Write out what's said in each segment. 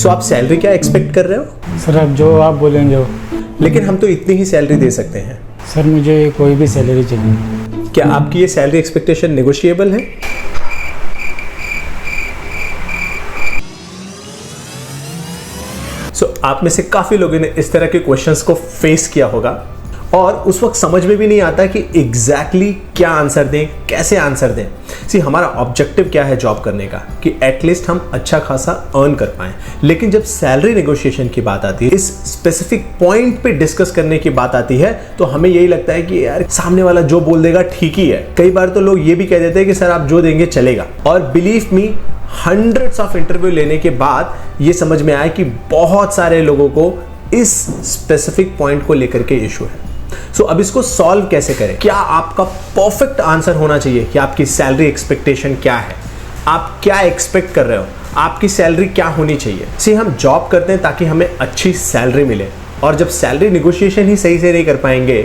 सो आप सैलरी क्या एक्सपेक्ट कर रहे हो? सर अब जो आप बोलेंगे वो। लेकिन हम तो इतनी ही सैलरी दे सकते हैं। सर मुझे कोई भी सैलरी चाहिए। क्या आपकी ये सैलरी एक्सपेक्टेशन नेगोशिएबल है? आप में से काफी लोगों ने इस तरह के क्वेश्चंस को फेस किया होगा और उस वक्त समझ में भी नहीं आता कि एग्जैक्टली क्या आंसर दें, कैसे आंसर दें। हमारा ऑब्जेक्टिव क्या है जॉब करने का कि एटलीस्ट हम अच्छा खासा अर्न कर पाएं। लेकिन जब सैलरी नेगोशिएशन की बात आती है, इस स्पेसिफिक पॉइंट पे डिस्कस करने की बात आती है, तो हमें यही लगता है कि यार सामने वाला जो बोल देगा ठीक ही है। कई बार तो लोग ये भी कह देते हैं कि सर आप जो देंगे चलेगा। और believe me, hundreds of interview लेने के बाद ये समझ में आया कि बहुत सारे लोगों को इस स्पेसिफिक पॉइंट को लेकर के इशू है। अब इसको सॉल्व कैसे करें? क्या आपका परफेक्ट आंसर होना चाहिए कि आपकी सैलरी एक्सपेक्टेशन क्या है, आप क्या एक्सपेक्ट कर रहे हो, आपकी सैलरी क्या होनी चाहिए। हम जॉब करते हैं ताकि हमें अच्छी सैलरी मिले, और जब सैलरी नेगोशिएशन ही सही से नहीं कर पाएंगे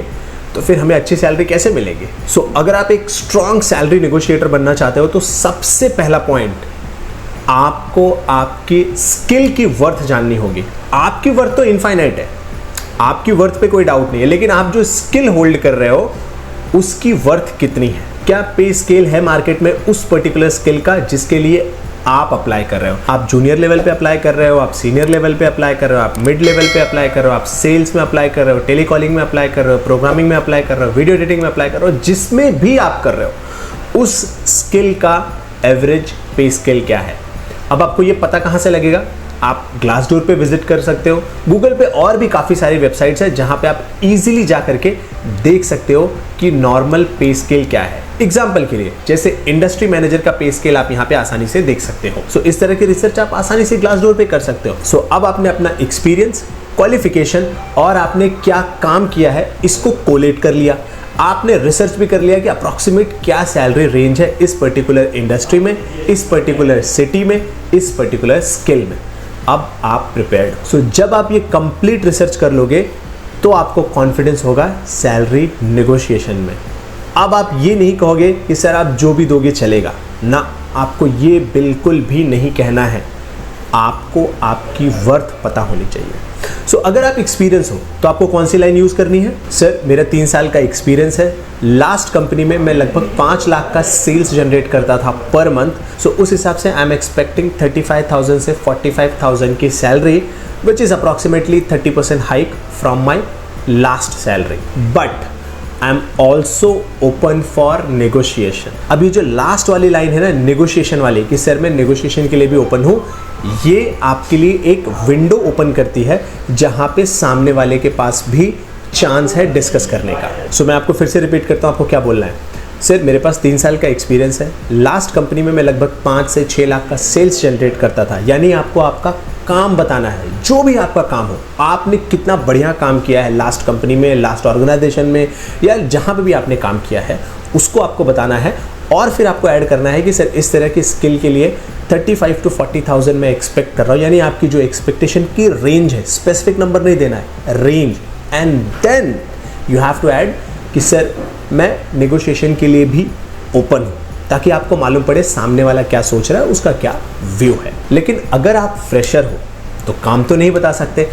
तो फिर हमें अच्छी सैलरी कैसे मिलेगी? अगर आप एक स्ट्रॉन्ग सैलरी नेगोशिएटर बनना चाहते हो तो सबसे पहला पॉइंट, आपको आपकी स्किल की वर्थ जाननी होगी। आपकी वर्थ तो इनफाइनाइट है, आपकी वर्थ पे कोई डाउट नहीं है, लेकिन आप जो स्किल होल्ड कर रहे हो उसकी वर्थ कितनी है? क्या पे स्केल है मार्केट में उस पर्टिकुलर स्किल का जिसके लिए आप अप्लाई कर रहे हो? आप जूनियर लेवल पे अप्लाई कर रहे हो, आप सीनियर लेवल पे अप्लाई कर रहे हो, आप मिड लेवल पे अप्लाई कर रहे हो, आप सेल्स में अप्लाई कर रहे हो, टेलीकॉलिंग में अप्लाई कर रहे हो, प्रोग्रामिंग में अप्लाई कर रहे हो, वीडियो एडिटिंग में अप्लाई कर रहे हो, जिसमें भी आप कर रहे हो उस स्किल का एवरेज पे स्केल क्या है? अब आपको ये पता कहाँ से लगेगा? आप ग्लासडोर पे विजिट कर सकते हो, गूगल पे और भी काफ़ी सारी वेबसाइट्स हैं जहाँ पे आप इजीली जा करके देख सकते हो कि नॉर्मल पे स्केल क्या है। एग्जाम्पल के लिए जैसे इंडस्ट्री मैनेजर का पे स्केल आप यहाँ पे आसानी से देख सकते हो। इस तरह की रिसर्च आप आसानी से ग्लासडोर पे कर सकते हो। अब आपने अपना एक्सपीरियंस, क्वालिफिकेशन और आपने क्या काम किया है इसको कोलेट कर लिया। आपने रिसर्च भी कर लिया कि अप्रॉक्सीमेट क्या सैलरी रेंज है इस पर्टिकुलर इंडस्ट्री में, इस पर्टिकुलर सिटी में, इस पर्टिकुलर स्किल में। अब आप प्रिपेयर्ड। जब आप ये कंप्लीट रिसर्च कर लोगे तो आपको कॉन्फिडेंस होगा सैलरी नेगोशिएशन में। अब आप ये नहीं कहोगे कि सर आप जो भी दोगे चलेगा ना, आपको ये बिल्कुल भी नहीं कहना है। आपको आपकी वर्थ पता होनी चाहिए। अगर आप एक्सपीरियंस हो तो आपको कौन सी लाइन यूज करनी है? सर मेरा 3 साल का एक्सपीरियंस है, लास्ट कंपनी में मैं लगभग 5 लाख का सेल्स जनरेट करता था पर मंथ। उस हिसाब से आई एम एक्सपेक्टिंग 35,000 से 45,000 की salary, which is approximately 30% hike from my last salary, but I am also open for negotiation. अब ये जो लास्ट वाली लाइन है ना, नेगोशिएशन वाली, कि सर मैं नेगोशिएशन के लिए भी ओपन हूँ, ये आपके लिए एक विंडो ओपन करती है जहां पे सामने वाले के पास भी चांस है डिस्कस करने का। मैं आपको फिर से रिपीट करता हूं आपको क्या बोलना है। सर मेरे पास 3 साल का एक्सपीरियंस है, लास्ट कंपनी में मैं लगभग 5 से 6 लाख का सेल्स जनरेट करता था। यानी आपको आपका काम बताना है, जो भी आपका काम हो, आपने कितना बढ़िया काम किया है लास्ट कंपनी में, लास्ट ऑर्गेनाइजेशन में, या जहां पे भी आपने काम किया है उसको आपको बताना है। और फिर आपको ऐड करना है कि सर इस तरह की स्किल के लिए 35 to 40,000 मैं एक्सपेक्ट कर रहा हूँ। यानी आपकी जो एक्सपेक्टेशन की रेंज है, स्पेसिफिक नंबर नहीं देना है, range. And then you have to add कि सर मैं नेगोशिएशन के लिए भी ओपन हूँ, ताकि आपको मालूम पड़े सामने वाला क्या सोच रहा है, उसका क्या व्यू है। लेकिन अगर आप फ्रेशर हो तो काम तो नहीं बता सकते।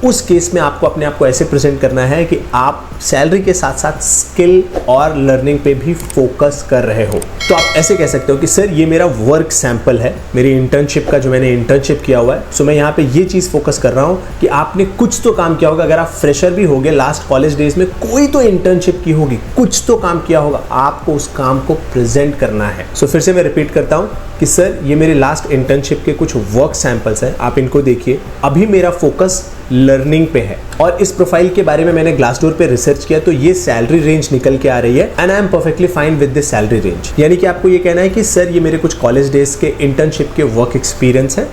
उस केस में आपको अपने आप को ऐसे प्रेजेंट करना है कि आप सैलरी के साथ साथ स्किल और लर्निंग पे भी फोकस कर रहे हो। तो आप ऐसे कह सकते हो कि सर ये मेरा वर्क सैंपल है, मेरी इंटर्नशिप का जो मैंने इंटर्नशिप किया हुआ है। मैं यहाँ पे ये चीज़ फोकस कर रहा हूँ कि आपने कुछ तो काम किया होगा। अगर आप फ्रेशर भी होगे, लास्ट कॉलेज डेज में कोई तो इंटर्नशिप की होगी, कुछ तो काम किया होगा, आपको उस काम को प्रेजेंट करना है। फिर से मैं रिपीट करता हूँ कि सर ये मेरे लास्ट इंटर्नशिप के कुछ वर्क सैंपल्स हैं, आप इनको देखिए। अभी मेरा फोकस लर्निंग पे है और इस प्रोफाइल के बारे में मैंने ग्लासडोर पे रिसर्च किया, तो ये सैलरी रेंज निकल के आ रही है and I am perfectly fine with this salary range. यानी कि आपको ये कहना है कि सर ये मेरे कुछ कॉलेज डेज के इंटर्नशिप के वर्क एक्सपीरियंस है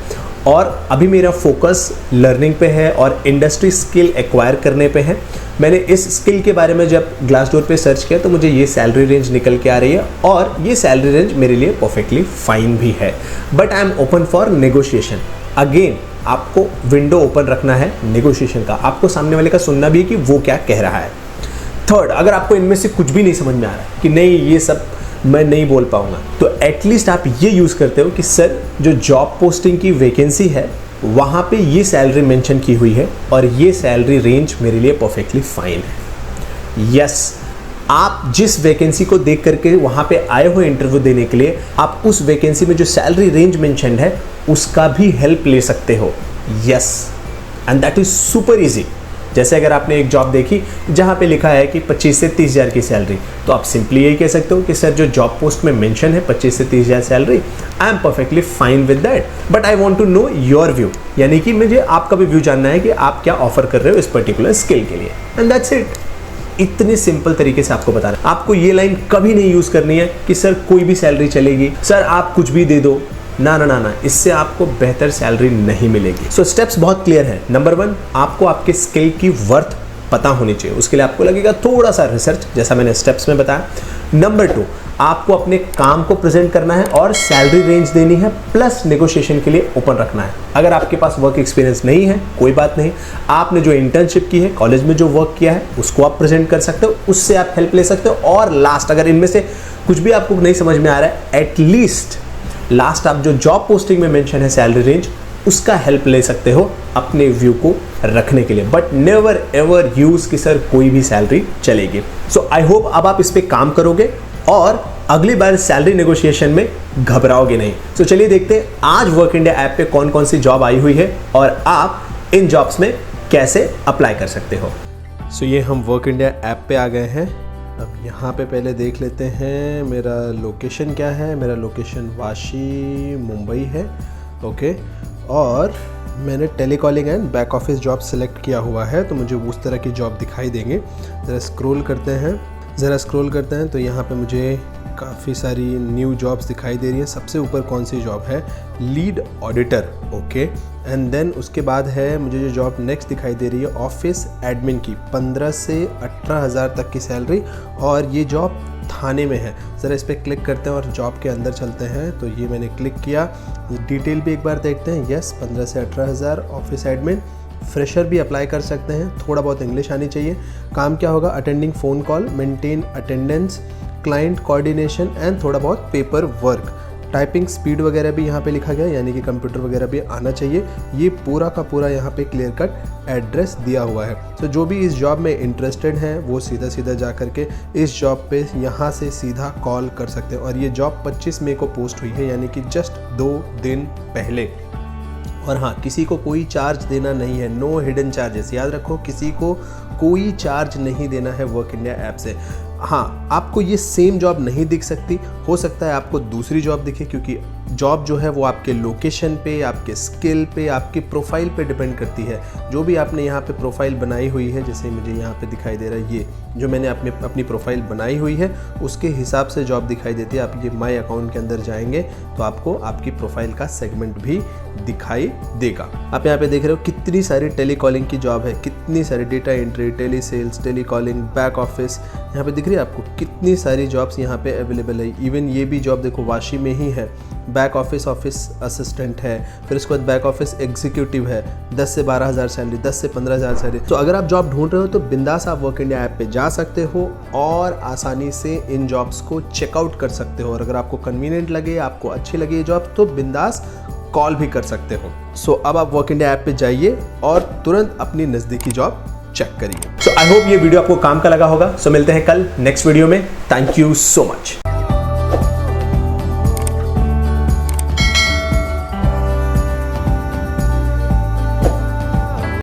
और अभी मेरा फोकस लर्निंग पे है और इंडस्ट्री स्किल एक्वायर करने पे है। मैंने इस स्किल के बारे में जब ग्लासडोर पे सर्च किया तो मुझे ये सैलरी रेंज निकल के आ रही है और ये सैलरी रेंज मेरे लिए परफेक्टली फाइन भी है, but I am open for negotiation. Again आपको विंडो ओपन रखना है नेगोशिएशन का, आपको सामने वाले का सुनना भी है कि वो क्या कह रहा है। थर्ड, अगर आपको इनमें से कुछ भी नहीं समझ में आ रहा है कि नहीं ये सब मैं नहीं बोल पाऊंगा, तो एटलीस्ट आप ये यूज़ करते हो कि सर जो जॉब पोस्टिंग की वैकेंसी है वहाँ पे ये सैलरी मेंशन की हुई है और ये सैलरी रेंज मेरे लिए परफेक्टली फाइन है। यस, आप जिस वैकेंसी को देख करके वहाँ पे आए हो इंटरव्यू देने के लिए, आप उस वैकेंसी में जो सैलरी रेंज मेंशन है उसका भी हेल्प ले सकते हो। Yes, and that is super easy. जैसे अगर आपने एक जॉब देखी जहाँ पे लिखा है कि 25 से 30 हज़ार की सैलरी, तो आप सिंपली यही कह सकते हो कि सर जो जॉब पोस्ट में मेंशन है 25 से 30 हज़ार salary, I am perfectly fine with that, but I want to know your view, यानी कि मुझे आपका भी व्यू जानना है कि आप क्या ऑफर कर रहे हो इस पर्टिकुलर स्किल के लिए, एंड दैट्स इट। इतने सिंपल तरीके से आपको बताना है। आपको ये लाइन कभी नहीं यूज करनी है कि सर कोई भी सैलरी चलेगी, सर आप कुछ भी दे दो, ना ना ना ना, इससे आपको बेहतर सैलरी नहीं मिलेगी। सो स्टेप्स बहुत क्लियर है। नंबर 1, आपको आपके स्किल की वर्थ पता होनी चाहिए, उसके लिए आपको लगेगा थोड़ा सा रिसर्च, जैसा मैंने स्टेप्स में बताया। नंबर 2, आपको अपने काम को प्रेजेंट करना है और सैलरी रेंज देनी है, प्लस नेगोशिएशन के लिए ओपन रखना है। अगर आपके पास वर्क एक्सपीरियंस नहीं है कोई बात नहीं, आपने जो इंटर्नशिप की है, कॉलेज में जो वर्क किया है उसको आप प्रेजेंट कर सकते हो, उससे आप हेल्प ले सकते हो। और लास्ट, अगर इनमें से कुछ भी आपको नहीं समझ में आ रहा है, एटलीस्ट लास्ट आप जो जॉब पोस्टिंग में मेंशन है सैलरी रेंज, उसका हेल्प ले सकते हो अपने व्यू को रखने के लिए, बट नेवर एवर यूज कि सर कोई भी सैलरी चलेगी। सो आई होप अब आप इस पे काम करोगे और अगली बार सैलरी नेगोशिएशन में घबराओगे नहीं। सो चलिए देखते हैं आज वर्क इंडिया ऐप पे कौन कौन सी जॉब आई हुई है और आप इन जॉब्स में कैसे अप्लाई कर सकते हो। सो ये हम वर्क इंडिया ऐप पे आ गए हैं। अब यहाँ पे पहले देख लेते हैं मेरा लोकेशन क्या है। मेरा लोकेशन वाशी मुंबई है, ओके। और मैंने telecalling and back office job select किया हुआ है, तो मुझे उस तरह की जॉब दिखाई देंगे। ज़रा स्क्रॉल करते हैं तो यहाँ पे मुझे काफ़ी सारी न्यू जॉब्स दिखाई दे रही है। सबसे ऊपर कौन सी जॉब है, lead auditor, okay. And then उसके बाद है मुझे जो जॉब नेक्स्ट दिखाई दे रही है ऑफिस एडमिन की, 15 से 18 हज़ार तक की सैलरी, और ये जॉब थाने में है। ज़रा इस पर क्लिक करते हैं और जॉब के अंदर चलते हैं। तो ये मैंने क्लिक किया, डिटेल भी एक बार देखते हैं। यस, 15 से 18 हज़ार, ऑफिस एडमिन, फ्रेशर भी अप्लाई कर सकते हैं, थोड़ा बहुत इंग्लिश आनी चाहिए। काम क्या होगा, attending phone call, maintain attendance, client coordination and थोड़ा बहुत पेपर वर्क। टाइपिंग स्पीड वगैरह भी यहाँ पे लिखा गया, यानी कि कंप्यूटर वगैरह भी आना चाहिए। ये पूरा का पूरा यहाँ पे क्लियर कट एड्रेस दिया हुआ है। तो जो भी इस जॉब में इंटरेस्टेड हैं वो सीधा सीधा जा करके इस जॉब पे यहाँ से सीधा कॉल कर सकते हैं। और ये जॉब 25 मई को पोस्ट हुई है, यानी कि जस्ट 2 दिन पहले। और हाँ, किसी को कोई चार्ज देना नहीं है, नो हिडन चार्जेस। याद रखो, किसी को कोई चार्ज नहीं देना है वर्क इंडिया ऐप से। हाँ, आपको ये सेम जॉब नहीं दिख सकती, हो सकता है आपको दूसरी जॉब दिखे, क्योंकि जॉब जो है वो आपके लोकेशन पे, आपके स्किल पे, आपकी प्रोफाइल पे डिपेंड करती है। जो भी आपने यहाँ पे प्रोफाइल बनाई हुई है, जैसे मुझे यहाँ पे दिखाई दे रहा है, ये जो मैंने अपनी प्रोफाइल बनाई हुई है उसके हिसाब से जॉब दिखाई देती है। आप ये माई अकाउंट के अंदर जाएंगे तो आपको आपकी प्रोफाइल का सेगमेंट भी दिखाई देगा। आप यहाँ पे देख रहे हो कितनी सारी टेलीकॉलिंग की जॉब है, कितनी सारी data entry, telesales, telecalling, back office, यहाँ पे दिख रही है आपको कितनी सारी जॉब्स यहाँ पे अवेलेबल है। इवन ये भी जॉब देखो वाशी में ही है, बैक ऑफिस असिस्टेंट है, फिर उसके बाद बैक ऑफिस एग्जीक्यूटिव है, 10 से 12 हज़ार सैलरी, 10 से 15 हज़ार सैलरी। तो अगर आप जॉब ढूंढ रहे हो तो बिंदास आप वर्क इंडिया ऐप पे जा सकते हो और आसानी से इन जॉब्स को चेकआउट कर सकते हो। और अगर आपको कन्वीनियंट लगे, आपको अच्छी लगे ये जॉब, तो बिंदास कॉल भी कर सकते हो। सो अब आप वर्क इंडिया ऐप पे जाइए और तुरंत अपनी नज़दीकी जॉब चेक करिए। सो आई होप ये वीडियो आपको काम का लगा होगा। सो मिलते हैं कल नेक्स्ट वीडियो में। Thank you so much.